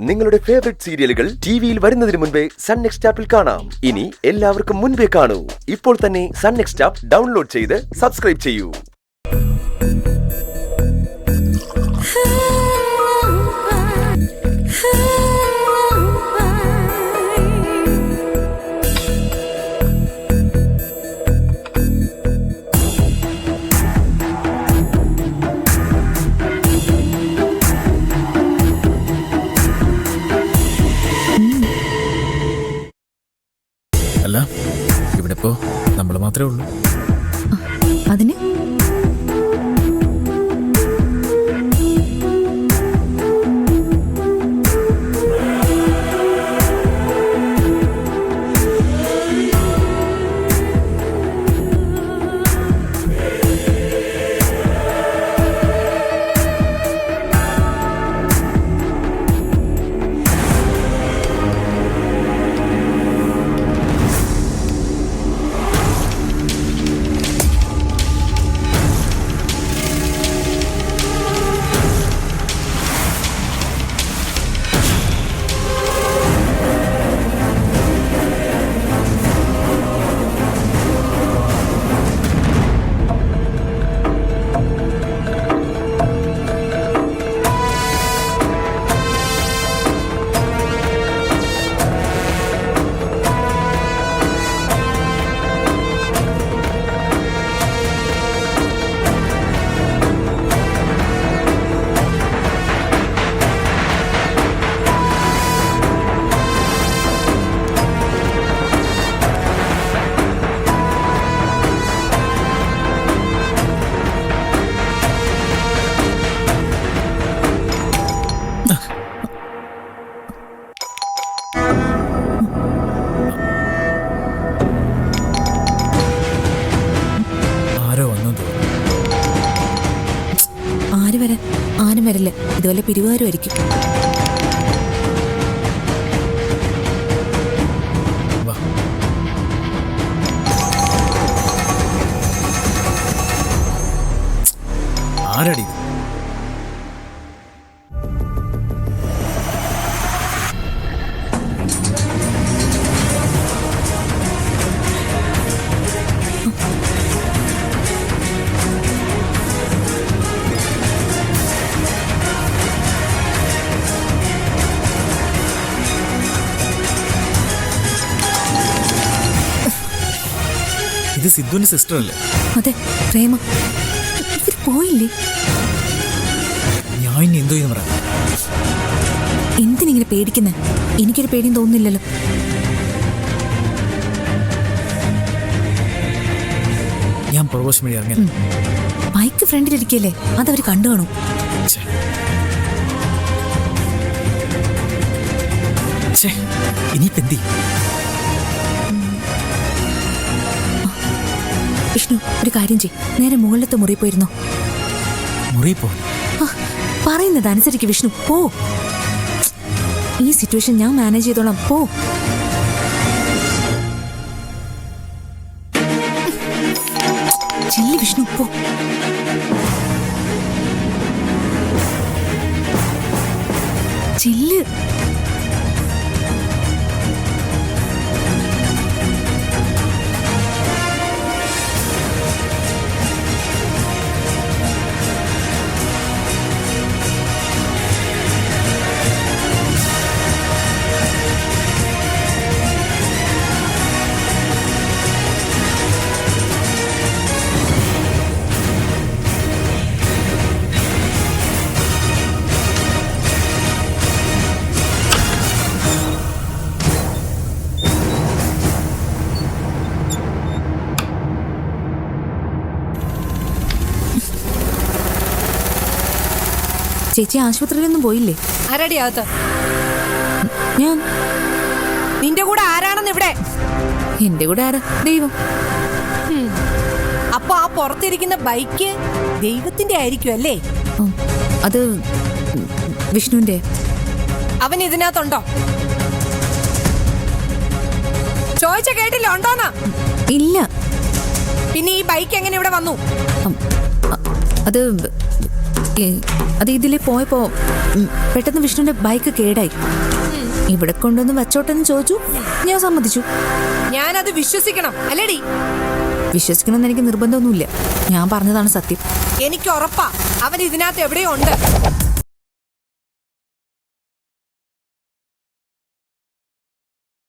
നിങ്ങളുടെ ഫേവറേറ്റ് സീരിയലുകൾ ടിവിയിൽ വരുന്നതിന് മുൻപേ സൺ നെക്സ്റ്റ് ആപ്പിൽ കാണാം. ഇനി എല്ലാവർക്കും മുൻപേ കാണൂ. ഇപ്പോൾ തന്നെ സൺ നെക്സ്റ്റ് ആപ്പ് ഡൗൺലോഡ് ചെയ്ത് സബ്സ്ക്രൈബ് ചെയ്യൂ. അല്ല, ഇവിടെ ഇപ്പോ നമ്മൾ മാത്രമേ ഉള്ളൂ. അതിന് ആരും വരില്ല. ഇതുപോലെ പിരിവാരുമായിരിക്കും. ആരടി? ഇത് സിദ്ധുവിന്റെ സിസ്റ്റർ അല്ലേ? അതെ, പ്രേമ. ഇവർ പോയില്ലേ? ഞാൻ ഇനി എന്തോ എന്ന് പറയാം. എന്തിനിങ്ങനെ പേടിക്കുന്നേ? എനിക്കൊരു പേടിയും തോന്നുന്നില്ലല്ലോ. ഞാൻ പ്രൊപോഷൻ വഴി ഇറങ്ങി. ബൈക്ക് ഫ്രണ്ടിലിരിക്കല്ലേ, അതവര് കണ്ടു കാണും. ഇനിയിപ്പെന്തി? വിഷ്ണു, ഒരു കാര്യം ചെയ്യ്. നേരെ മുകളിലത്തെ മുറി പോയിരുന്നോ? മുറി പോ. പറയുന്നത് അനുസരിക്ക് വിഷ്ണു, പോ. ഈ സിറ്റുവേഷൻ ഞാൻ മാനേജ് ചെയ്തോളാം. പോ. ചെല്ലി വിഷ്ണു, പോ. ചെല്ല്. ചേച്ചി ആശുപത്രിയിലൊന്നും പോയില്ലേ? ആരാടി അകത്ത്? ഞാൻ. നിന്റെ കൂടെ ആരാണെന്ന് ഇവിടെ? എന്റെ കൂടെ ആരാ? ദൈവം. അപ്പൊ ആ പുറത്തിരിക്കുന്ന ബൈക്ക് ദൈവത്തിന്റെ ആയിരിക്കും അല്ലേ? അത് വിഷ്ണുവിന്റെ. അവൻ ഇതിനകത്തുണ്ടോ? ചോദിച്ച കേട്ടില്ല, ഉണ്ടോന്നാ? ഇല്ല. പിന്നെ ഈ ബൈക്ക് എങ്ങനെ ഇവിടെ വന്നു? അത് അത് ഇതിലേ പോയപ്പോ പെട്ടെന്ന് വിഷ്ണുവിന്റെ ബൈക്ക് കേടായി. ഇവിടെ കൊണ്ടുവന്ന് വെച്ചോട്ടെന്ന് ചോദിച്ചു, ഞാൻ സമ്മതിച്ചു. ഞാനത് വിശ്വസിക്കണം അല്ലേടി? വിശ്വസിക്കണമെന്ന് എനിക്ക് നിർബന്ധമൊന്നുമില്ല, ഞാൻ പറഞ്ഞതാണ് സത്യം. എനിക്ക് ഉറപ്പാ അവൻ ഇതിനകത്ത് എവിടെയോ ഉണ്ട്.